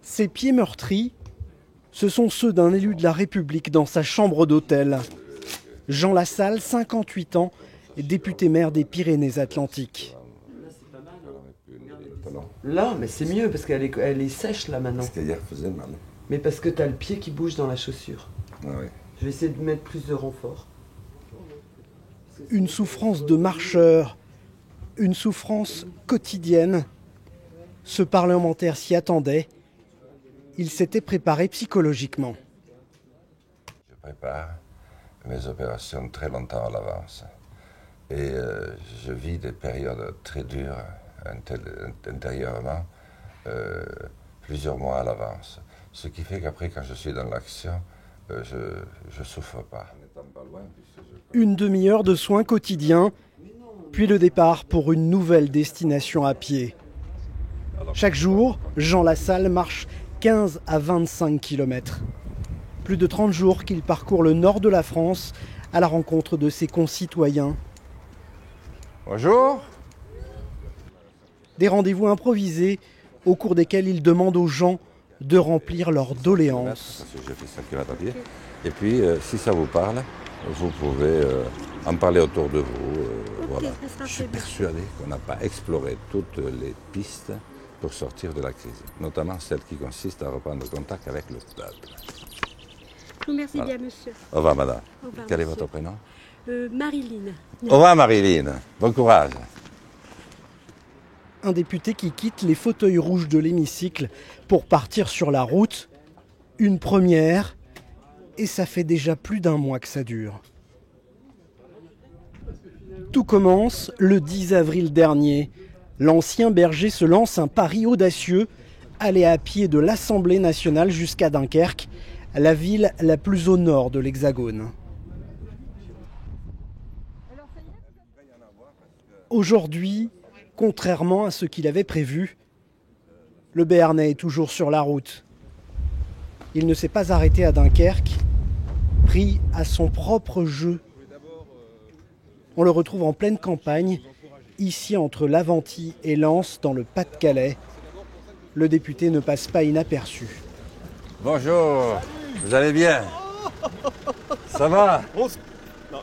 Ces pieds meurtris, ce sont ceux d'un élu de la République dans sa chambre d'hôtel. Jean Lassalle, 58 ans, député maire des Pyrénées-Atlantiques. Là, mais c'est mieux parce qu'elle est sèche là maintenant. Parce qu'hier faisait mal. Mais parce que t'as le pied qui bouge dans la chaussure. Ah oui. Je vais essayer de mettre plus de renfort. Une souffrance de marcheur, une souffrance quotidienne. Ce parlementaire s'y attendait. Il s'était préparé psychologiquement. Je prépare mes opérations très longtemps à l'avance. Et je vis des périodes très dures intérieurement, plusieurs mois à l'avance. Ce qui fait qu'après, quand je suis dans l'action, je ne souffre pas. Une demi-heure de soins quotidiens, puis le départ pour une nouvelle destination à pied. Chaque jour, Jean Lassalle marche 15 à 25 km. Plus de 30 jours qu'il parcourt le nord de la France à la rencontre de ses concitoyens. Bonjour. Des rendez-vous improvisés au cours desquels il demande aux gens de remplir leurs doléances. Je fais 5 km à pied. Et puis, si ça vous parle, vous pouvez en parler autour de vous. Voilà. Je suis persuadé qu'on n'a pas exploré toutes les pistes pour sortir de la crise, notamment celle qui consiste à reprendre contact avec le peuple. Merci bien, monsieur. Au revoir, madame. Au revoir, Quel est monsieur. votre prénom? Marilyn. Au revoir, Marilyn. Bon courage. Un député qui quitte les fauteuils rouges de l'hémicycle pour partir sur la route. Une première, et ça fait déjà plus d'un mois que ça dure. Tout commence le 10 avril dernier. L'ancien berger se lance un pari audacieux, aller à pied de l'Assemblée nationale jusqu'à Dunkerque, la ville la plus au nord de l'Hexagone. Aujourd'hui, contrairement à ce qu'il avait prévu, le Béarnais est toujours sur la route. Il ne s'est pas arrêté à Dunkerque, pris à son propre jeu. On le retrouve en pleine campagne, ici entre Laventie et Lens, dans le Pas-de-Calais. Le député ne passe pas inaperçu. Bonjour. Vous allez bien? Ça va? Non,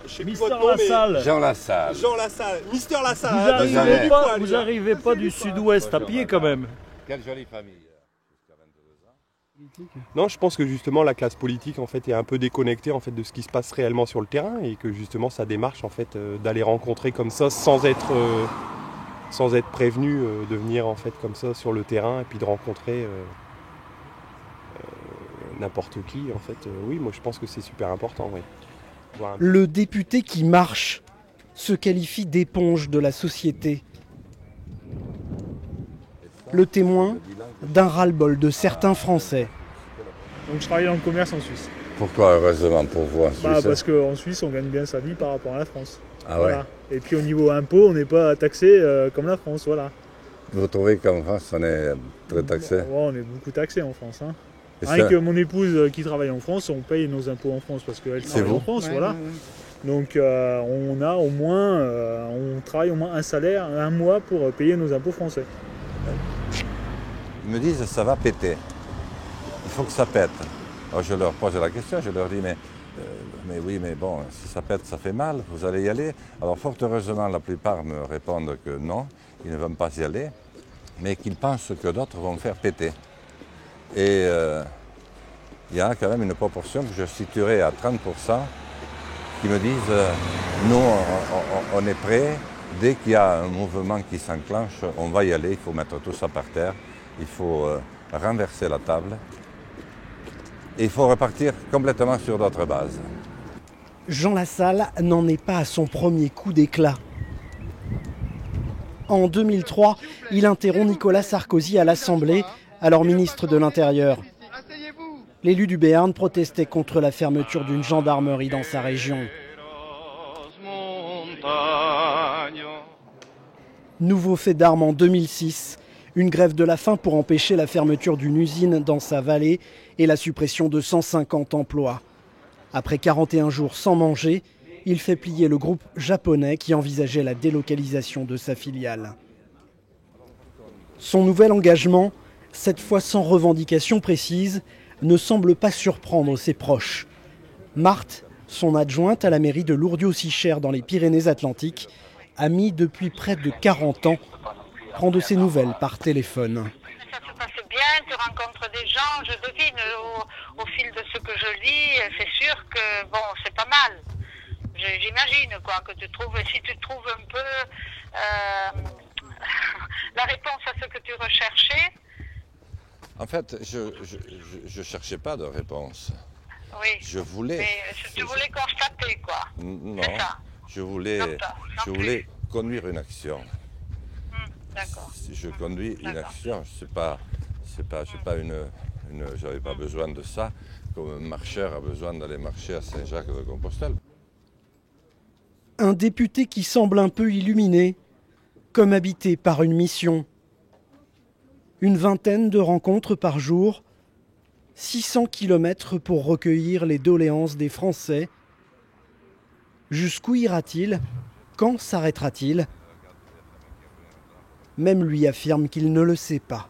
je sais plus Mister votre nom, mais Lassalle, Jean Lassalle. Jean Lassalle, Mister vous Lassalle. arrivez pas du sud-ouest à pied quand même. Quelle jolie famille. Non, je pense que justement la classe politique en fait est un peu déconnectée en fait de ce qui se passe réellement sur le terrain et que justement sa démarche en fait d'aller rencontrer comme ça sans être prévenu, de venir en fait comme ça sur le terrain et puis de rencontrer n'importe qui en fait. Oui, moi je pense que c'est super important. Oui. Le député qui marche se qualifie d'éponge de la société. Le témoin d'un ras-le-bol de certains Français. Donc je travaille dans le commerce en Suisse. Pourquoi heureusement pour vous en Suisse? Parce qu'en Suisse on gagne bien sa vie par rapport à la France. Ah Voilà. ouais. Et puis au niveau impôt on n'est pas taxé comme la France, voilà. Vous trouvez qu'en France on est très taxé? Ouais, on est beaucoup taxé en France. Hein. Et Rien ça- que mon épouse qui travaille en France, on paye nos impôts en France parce qu'elle travaille vous en France, voilà. Donc on a au moins, on travaille au moins un salaire, un mois pour payer nos impôts français. Ils me disent ça va péter. Il faut que ça pète. Alors je leur pose la question, je leur dis mais oui, mais bon, si ça pète, ça fait mal, vous allez y aller. Alors fort heureusement, la plupart me répondent que non, ils ne vont pas y aller, mais qu'ils pensent que d'autres vont faire péter. Et il y a quand même une proportion que je situerai à 30% qui me disent nous, on est prêts, dès qu'il y a un mouvement qui s'enclenche, on va y aller, il faut mettre tout ça par terre, il faut renverser la table et il faut repartir complètement sur d'autres bases. Jean Lassalle n'en est pas à son premier coup d'éclat. En 2003, il interrompt Nicolas Sarkozy à l'Assemblée, alors ministre de l'Intérieur. L'élu du Béarn protestait contre la fermeture d'une gendarmerie dans sa région. Nouveau fait d'armes en 2006, une grève de la faim pour empêcher la fermeture d'une usine dans sa vallée et la suppression de 150 emplois. Après 41 jours sans manger, il fait plier le groupe japonais qui envisageait la délocalisation de sa filiale. Son nouvel engagement, cette fois sans revendication précise, ne semble pas surprendre ses proches. Marthe, son adjointe à la mairie de Lourdios-Sichères dans les Pyrénées-Atlantiques, amie depuis près de 40 ans, prend de ses nouvelles par téléphone. Ça se passe bien, tu rencontres des gens, je devine au fil de ce que je lis, c'est sûr que bon, c'est pas mal. J'imagine quoi, que tu trouves, si tu trouves un peu la réponse à ce que tu recherchais. En fait, je ne cherchais pas de réponse. Oui. Je voulais. Mais tu voulais constater quoi. Non, c'est ça. je voulais conduire une action. D'accord. Si je conduis une action, j'avais pas besoin de ça, comme un marcheur a besoin d'aller marcher à Saint-Jacques-de-Compostelle. Un député qui semble un peu illuminé, comme habité par une mission. Une vingtaine de rencontres par jour, 600 kilomètres pour recueillir les doléances des Français. Jusqu'où ira-t-il? Quand s'arrêtera-t-il? Même lui affirme qu'il ne le sait pas.